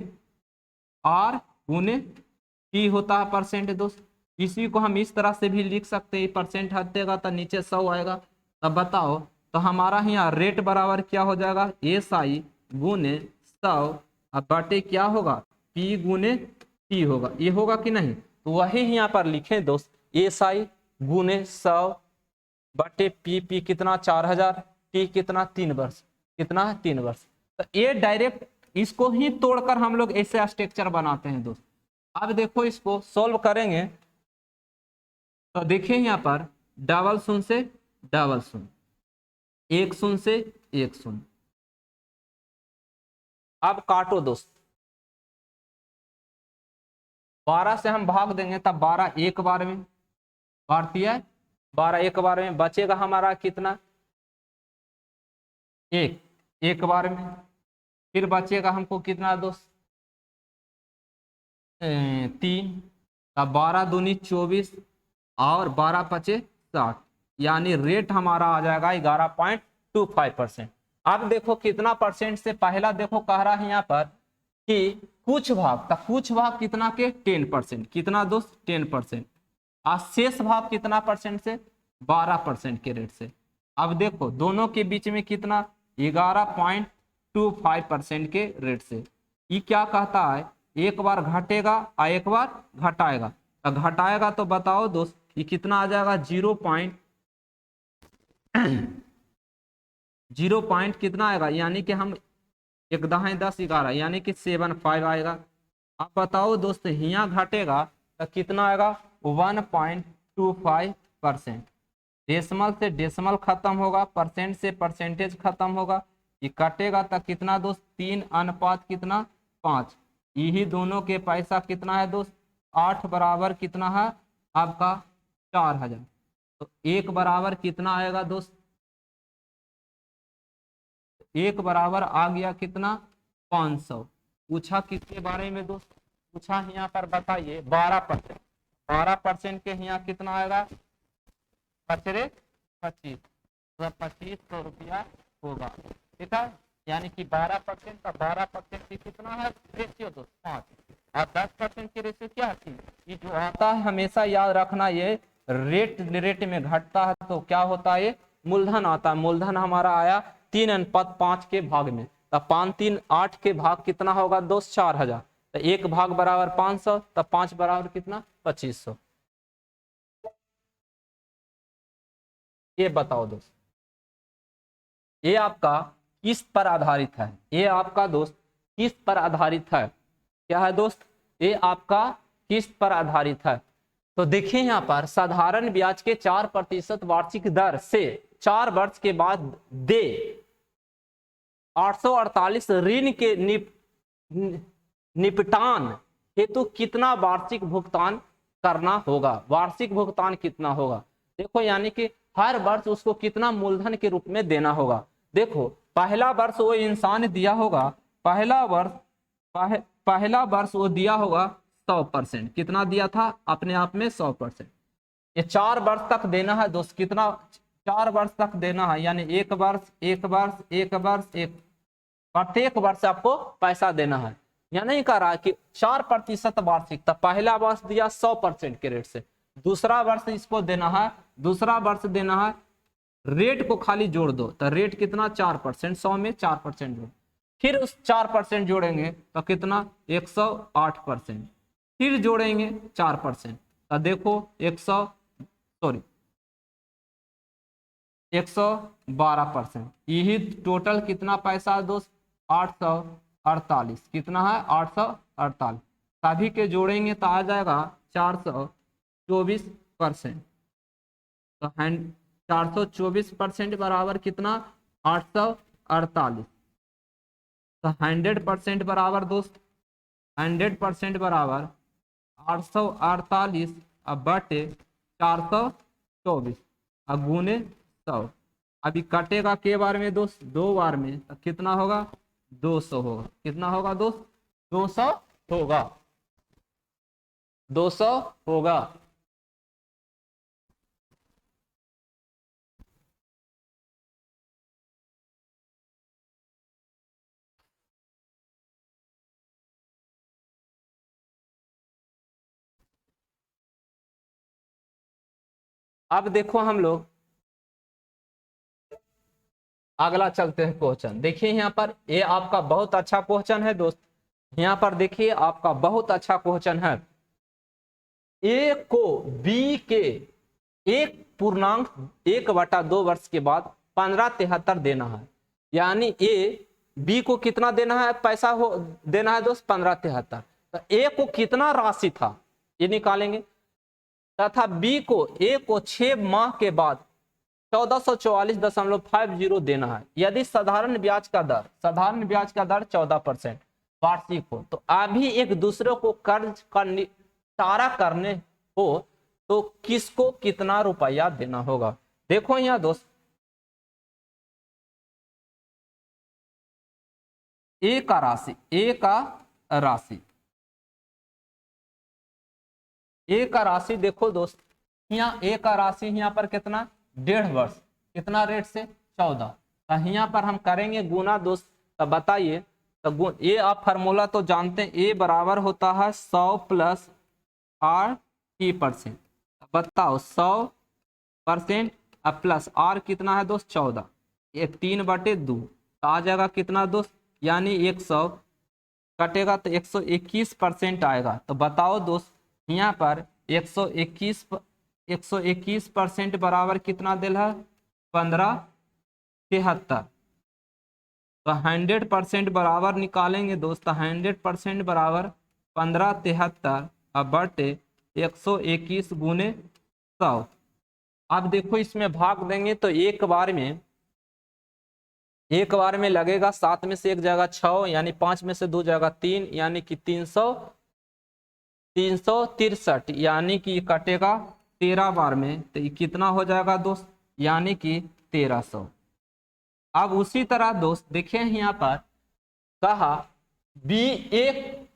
Speaker 1: आर गुने पी होता है परसेंट दोस्त। इसी को हम इस तरह से भी लिख सकते हैं, परसेंट हटेगा तो नीचे 100 आएगा। तब बताओ तो हमारा यहाँ रेट बराबर क्या हो जाएगा एस आई गुने 100 अब बटे क्या होगा पी गुने टी होगा, ये होगा कि नहीं। तो वही यहाँ पर लिखे दोस्त एस आई गुने 100 बटे पी, पी कितना 4000, टी कितना 3 वर्ष, कितना है 3 वर्ष। तो ये डायरेक्ट इसको ही तोड़कर हम लोग ऐसे स्ट्रक्चर बनाते हैं दोस्त। अब देखो इसको सॉल्व करेंगे तो देखिए यहाँ पर डबल शून्य से डबल शून्य, 1 शून्य से 1 शून्य। अब काटो दोस्त, 12 से हम भाग देंगे तब 12 एक बार में काट दिया, 12 एक बार में बचेगा हमारा कितना 1 एक बार में। फिर बचेगा हमको कितना दोस्त, 3, तब 12 दूनी 24 और 12 पचे 60, यानी रेट हमारा आ जाएगा 11.25%। अब देखो कितना परसेंट से, पहला देखो कह रहा है यहाँ पर कि कुछ भाग, तो कुछ भाग कितना के 10%, कितना दोस्त 10%, और शेष भाग कितना परसेंट से, 12% के रेट से। अब देखो दोनों के बीच में कितना, 11.25% के रेट से। ये क्या कहता है, एक बार घटेगा और एक बार घटाएगा, तो घटाएगा तो बताओ दोस्त ये कितना आ जाएगा, 0 कितना आएगा, यानी कि हम एक दहाई 10 11 यानी कि 75 आएगा। अब बताओ दोस्त यहाँ घटेगा तो कितना आएगा, 1.25%। डेसिमल से डेसिमल खत्म होगा, परसेंट से परसेंटेज खत्म होगा, ये कटेगा तो कितना दोस्त, 3 अनुपात कितना 5। यही दोनों के पैसा कितना है दोस्त, 8 बराबर कितना है आपका 4000। तो एक बराबर कितना आएगा दोस्त, एक बराबर आ गया कितना 500। पूछा किसके बारे में दोस्त, पूछा यहाँ पर बताइए 12%। 12% के यहाँ कितना आएगा, पचरे 25, तो 2500 रुपया होगा, ठीक है। यानी कि 12% का 12% की कितना है रेशियो दोस्त 5, और 10% की रेशियो क्या है, ये जो आता है हमेशा याद रखना, ये रेट में घटता है तो क्या होता है, ये मूलधन आता है। मूलधन हमारा आया 3:5 के भाग में, तो 5 3 8 के भाग कितना होगा दोस्त 4000, तो एक भाग बराबर 500, तो 5 बराबर कितना 2500। ये बताओ दोस्त, ये आपका किस पर आधारित है, ये आपका दोस्त किस पर आधारित है, क्या है दोस्त, ये आपका किस पर आधारित है। तो देखिए यहाँ पर साधारण ब्याज के 4% वार्षिक दर से 4 वर्ष के बाद दे 848 ऋण के निपटान हेतु कितना वार्षिक भुगतान करना होगा, वार्षिक भुगतान कितना होगा। देखो यानी कि हर वर्ष उसको कितना मूलधन के रूप में देना होगा। देखो पहला वर्ष वो इंसान दिया होगा, पहला वर्ष वो दिया होगा 100%, कितना दिया था अपने आप में 100%। ये 4 वर्ष तक देना है दोस्त, कितना 4 वर्ष तक देना है, यानी एक वर्ष एक वर्ष एक वर्ष एक, प्रत्येक वर्ष आपको पैसा देना है। या नहीं कह रहा कि 4% वार्षिक, तब पहला वर्ष दिया 100% के रेट से, दूसरा वर्ष इसको देना है, दूसरा वर्ष देना है, रेट को खाली जोड़ दो, तो रेट कितना 4%, 100 में 4% जोड़, फिर उस 4% जोड़ेंगे तो कितना 108%, फिर जोड़ेंगे 4%, तो देखो 112%, यही टोटल कितना पैसा है दोस्त 848, कितना है 848, सभी के जोड़ेंगे तो आ जाएगा 424%। तो 424% बराबर कितना 848, तो 100% बराबर दोस्त 100% बराबर 848 अब बटे 424 अब गुने 100। अभी कटेगा के बार में दोस्त, 2 बार में, तो कितना होगा 200 होगा, कितना होगा दोस्त 200 होगा, 200 होगा। अब देखो हम लोग अगला चलते हैं क्वेश्चन। देखिए यहाँ पर ये आपका बहुत अच्छा क्वेश्चन है दोस्त, यहाँ पर देखिए आपका बहुत अच्छा क्वेश्चन है। ए को बी के 1.1/2 वर्ष के बाद 1573 देना है, यानी ए बी को कितना देना है पैसा हो देना है दोस्त 1573, तो ए को कितना राशि था ये निकालेंगे, तथा बी को ए को 6 माह के बाद 1444.50 देना है। यदि साधारण ब्याज का दर 14% वार्षिक हो, तो अभी एक दूसरे को कर्ज का निपटारा करने हो तो किसको कितना रुपया देना होगा। देखो यहाँ दोस्त ए का राशि, ए का राशि, ए का राशि देखो दोस्त, यहाँ ए का राशि यहाँ पर कितना 1.5 वर्ष, कितना रेट से 14। तो यहाँ पर हम करेंगे गुना दोस्त। तो बताइए, तो ये आप फार्मूला तो जानते हैं, ए बराबर होता है 100 प्लस आर टी%। बताओ 100% अब प्लस आर कितना है दोस्त 14, ये 3/2 तो आ जाएगा कितना दोस्त, यानी 100 कटेगा तो 121% आएगा। तो बताओ दोस्त यहाँ पर 121% बराबर कितना दिल है 1573। तो 100% बराबर निकालेंगे दोस्त, 100% बराबर 1573 अब बटे 121 गुने 100। अब देखो इसमें भाग देंगे तो एक बार में लगेगा, 7 में से 1 जाएगा 6, यानी 5 में से 2 जाएगा 3, यानी कि 363, यानी कि कटेगा 13 बार में, तो ये कितना हो जाएगा दोस्त, यानी कि 1300। अब उसी तरह दोस्त देखें यहाँ पर कहा बी एक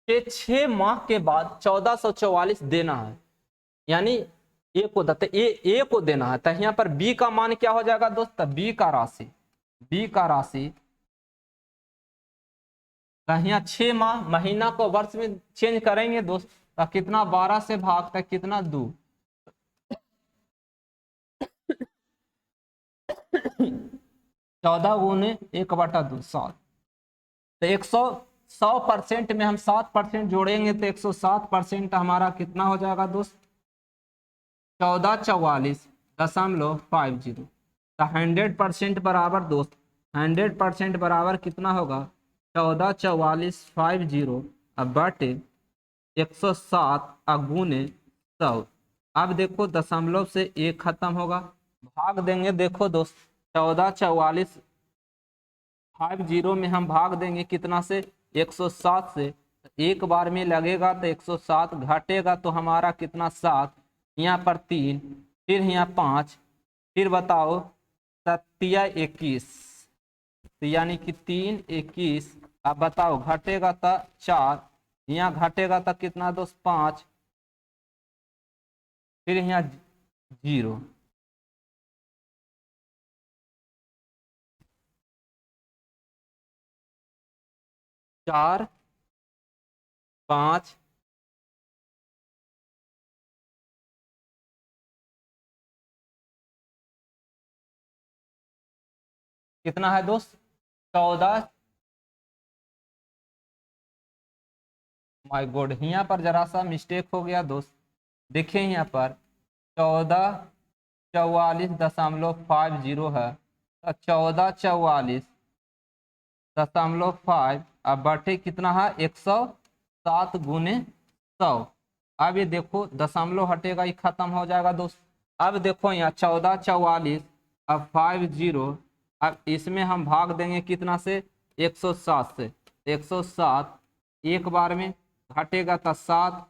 Speaker 1: के 6 माह के बाद 1444 देना है, यानी ए को ए को देना है। तो यहाँ पर बी का मान क्या हो जाएगा दोस्त, बी का राशि तो यहाँ 6 माह, महीना को वर्ष में चेंज करेंगे दोस्त, तो कितना 12 से भागता कितना 2 14 गुने 1/2 7। तो 100% में हम 7% जोड़ेंगे तो 107% हमारा कितना हो जाएगा दोस्त 1444.50। तो 100% बराबर दोस्त, 100% बराबर कितना होगा 144450 अब बटे 107 गुने 100। अब देखो दशमलव से 1 खत्म होगा, भाग देंगे देखो दोस्त 144450 में हम भाग देंगे कितना से 107 से, एक बार में लगेगा तो 107 घटेगा तो हमारा कितना 7, यहाँ पर 3, फिर यहाँ 5, फिर बताओ 7×21 यानी कि 3×21। अब बताओ घटेगा तो 4, यहाँ घटेगा तो कितना दोस्त 5, फिर यहाँ 0, चार 5 कितना है दोस्त 14। माय गॉड, यहाँ पर जरा सा मिस्टेक हो गया दोस्त, देखिए यहाँ पर 1444.50 है, तो 1444.5 अब बटे कितना है 107 गुने 100। अब ये देखो दशमलव हटेगा, ये खत्म हो जाएगा दोस्त। अब देखो यहाँ 1444 अब 50, अब इसमें हम भाग देंगे कितना से 107 से, 107 एक बार में घटेगा तो 7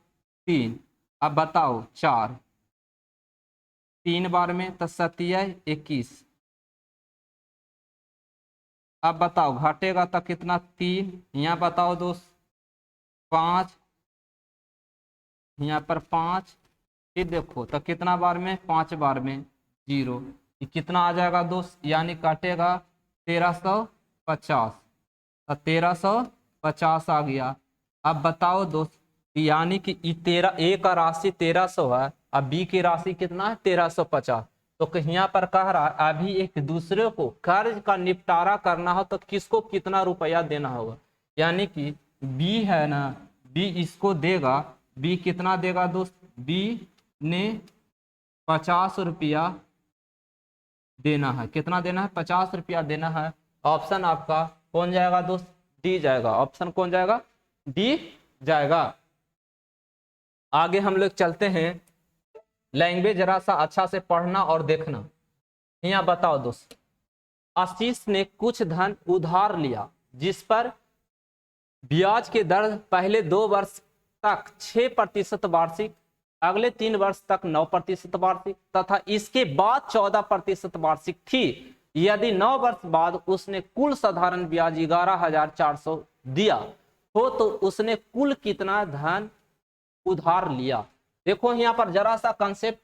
Speaker 1: 3, अब बताओ 4 3 बार में तो 7×21, अब बताओ घटेगा तो कितना 3, यहाँ बताओ दोस्त 5, यहाँ पर 5, फिर देखो तो कितना बार में 5 बार में 0, ये कितना आ जाएगा दोस्त, यानी काटेगा 1350, तो 1350 आ गया। अब बताओ दोस्त, यानी कि ए का राशि 1300 है, अब बी की राशि कितना है 1350। तो यहाँ पर कह रहा है अभी एक दूसरे को कर्ज का निपटारा करना हो तो किसको कितना रुपया देना होगा, यानी कि बी है ना, बी इसको देगा, बी कितना देगा दोस्त, बी ने 50 रुपया देना है, कितना देना है 50 रुपया देना है। ऑप्शन आपका कौन जाएगा दोस्त, डी जाएगा, ऑप्शन कौन जाएगा, डी जाएगा। आगे हम लोग चलते हैं, लैंग्वेज जरा सा अच्छा से पढ़ना और देखना। यहाँ बताओ दोस्त, आशीष ने कुछ धन उधार लिया जिस पर ब्याज की दर पहले 2 वर्ष तक 6% वार्षिक, अगले 3 वर्ष तक 9% वार्षिक तथा इसके बाद 14% वार्षिक थी। यदि 9 वर्ष बाद उसने कुल साधारण ब्याज 11,400 दिया हो तो उसने कुल कितना धन उधार लिया। देखो यहाँ पर जरा सा कंसेप्ट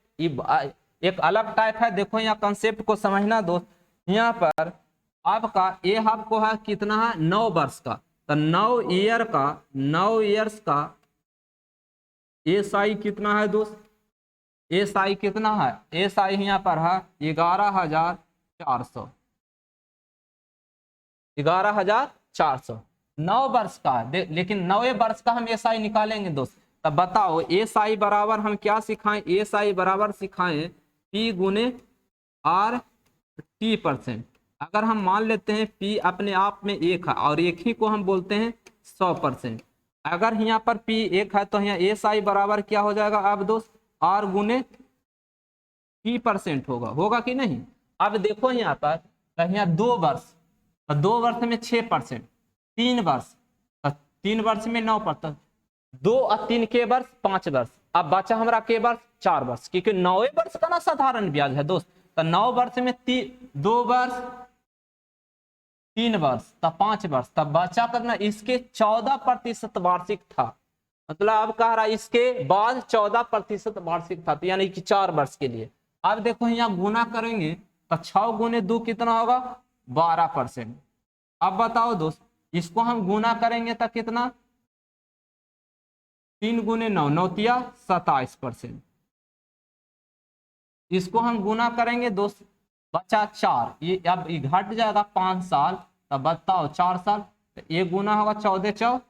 Speaker 1: एक अलग टाइप है। देखो यहाँ कंसेप्ट को समझना दोस्त। यहाँ पर आपका ये आपको है कितना है 9 वर्ष का, तो 9 ईयर्स का एसआई कितना है दोस्त, एसआई कितना है, एसआई यहाँ पर है 11,400, 11,400 9 वर्ष का। लेकिन 9वें वर्ष का हम एसआई निकालेंगे दोस्त। तब बताओ एसआई बराबर हम क्या सिखाएं, एसआई बराबर सिखाएं पी गुने आर टी परसेंट। अगर हम मान लेते हैं पी अपने आप में 1 है और 1 ही को हम बोलते हैं 100%। अगर यहाँ पर पी 1 है तो यहाँ एसआई बराबर क्या हो जाएगा अब दोस्त, आर गुने टी परसेंट होगा कि नहीं। अब देखो यहाँ पर यहाँ 2 वर्ष, 2 वर्ष में 6%, 3 वर्ष, 3 वर्ष में 9%, 2 और 3 के वर्ष 5 वर्ष। अब बचा हमारा के वर्ष 4 वर्ष, क्योंकि 9वें वर्ष का ना साधारण ब्याज है दोस्त। तो 9 वर्ष में 2 वर्ष, 3 वर्ष, तब 5 वर्ष, तब बचा करना इसके 14% वार्षिक था। मतलब अब कह रहा है इसके बाद 14% वार्षिक था, तो यानी कि 4 वर्ष के लिए। अब देखो यहाँ गुना करेंगे तो 6 गुने 2 कितना होगा 12%। अब बताओ दोस्त इसको हम गुना करेंगे तो कितना, 3 गुने 9, 9 तिया 27%। इसको हम गुना करेंगे दोस्त, बचा 4, ये अब घट जाएगा 5 साल, तब बताओ 4 साल, तो ये गुना होगा 14 चौ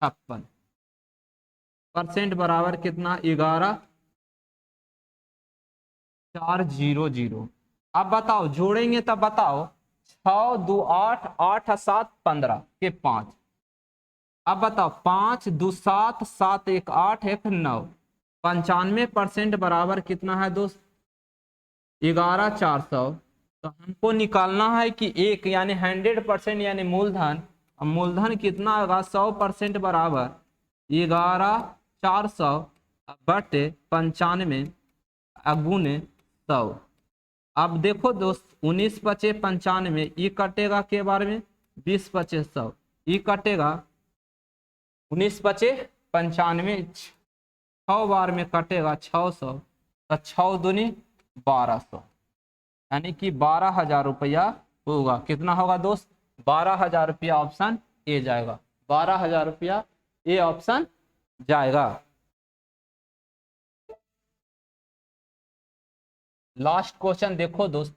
Speaker 1: 56% बराबर कितना 11,400। अब बताओ जोड़ेंगे तब बताओ 6 2 8, 8 7 15 के 5। अब बताओ 5 2 7, 7 1 8, 1 9, 95% बराबर कितना है दोस्त 11,400। तो हमको निकालना है कि एक यानी 100% यानी मूलधन, मूलधन कितना होगा 100% बराबर 11,400 बटे 95 गुने 100। अब देखो दोस्त 19 पचे 95, ये कटेगा के बारे में 20 पचे 100, ये कटेगा 19 पचे 95, 6 बार में कटेगा 600, तो 6 दूनी 1200, यानी कि 12,000 रुपया होगा। कितना होगा दोस्त 12,000 रुपया, ऑप्शन ए जाएगा, 12,000 रुपया ए ऑप्शन जाएगा। लास्ट क्वेश्चन देखो दोस्त,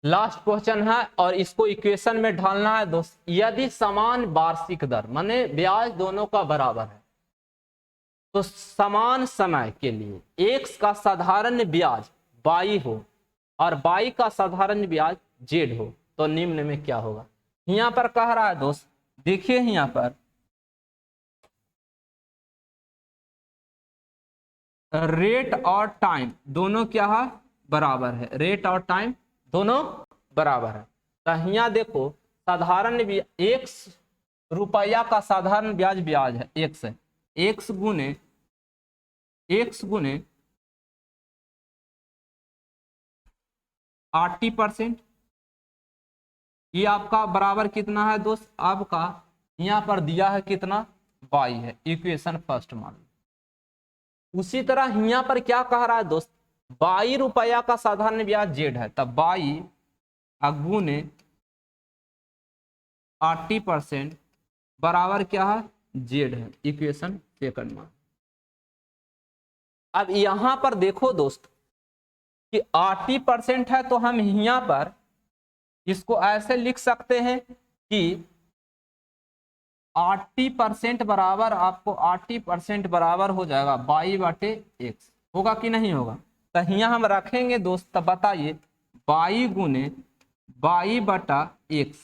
Speaker 1: लास्ट क्वेश्चन है और इसको इक्वेशन में ढालना है दोस्त। यदि समान वार्षिक दर माने ब्याज दोनों का बराबर है तो समान समय के लिए x का साधारण ब्याज y हो और y का साधारण ब्याज z हो तो निम्न में क्या होगा। यहाँ पर कह रहा है दोस्त, देखिए यहाँ पर रेट और टाइम दोनों क्या है बराबर है, रेट और टाइम दोनों बराबर है। तो यहाँ देखो साधारण ब्याज 1 रुपया का साधारण ब्याज है x है, x गुने 80%, ये आपका बराबर कितना है दोस्त, आपका यहाँ पर दिया है कितना y है, इक्वेशन फर्स्ट मान लो। उसी तरह यहाँ पर क्या कह रहा है दोस्त, 22 रुपया का साधारण ब्याज z है, तब 22 गुने 80% बराबर क्या है z है, इक्वेशन सेकंड मान। अब यहां पर देखो दोस्त कि 80% है तो हम यहाँ पर इसको ऐसे लिख सकते हैं कि 80% बराबर आपको 80% बराबर हो जाएगा y बटे x, होगा कि नहीं होगा। तो यहाँ हम रखेंगे दोस्त, तब बताइए y गुने y बटा x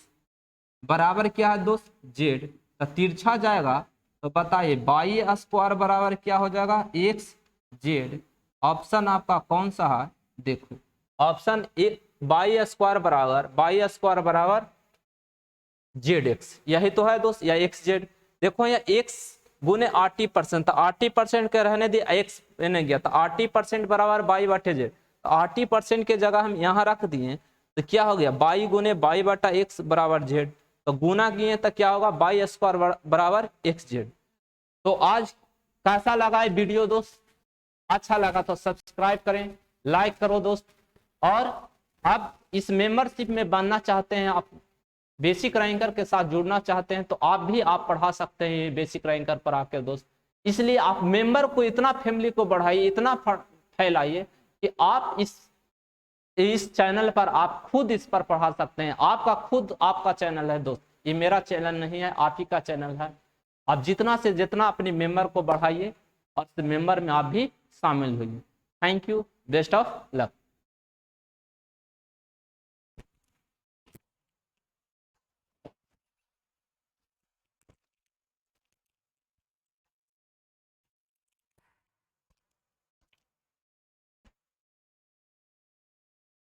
Speaker 1: बराबर क्या है दोस्त z, तो तिरछा जाएगा तो बताइए y स्क्वायर बराबर क्या हो जाएगा x z। ऑप्शन आपका कौन सा है, देखो ऑप्शन ए y स्क्वायर बराबर zx, यही तो है दोस्त, या xz। देखो यहाँ x गुने 80%, तो 80% के रहने दिए x नहीं गया, तो 80% बराबर y बटे z, तो 80% के जगह हम यहाँ रख दिए तो क्या हो गया, बाई गुने बाई बटा एक्स बराबर जेड, तो गुना किए तो क्या होगा, बाई स्क्वायर बराबर एक्स जेड। तो आज कैसा लगा ये वीडियो दोस्त, अच्छा लगा तो सब्सक्राइब करें, लाइक करो दोस्त। और अब इस मेंबरशिप में बनना चाहते हैं आप, बेसिक रैंकर के साथ जुड़ना चाहते हैं, तो आप पढ़ा सकते हैं बेसिक रैंकर पर आकर दोस्त। इसलिए आप मेंबर को इतना, फैमिली को बढ़ाइए, इतना फैलाइए कि आप इस चैनल पर आप खुद इस पर पढ़ा सकते हैं। आपका चैनल है दोस्त, ये मेरा चैनल नहीं है, आप ही का चैनल है। आप जितना से जितना अपने मेंबर को बढ़ाइए और मेंबर में आप भी शामिल होइए। Thank you, best of luck.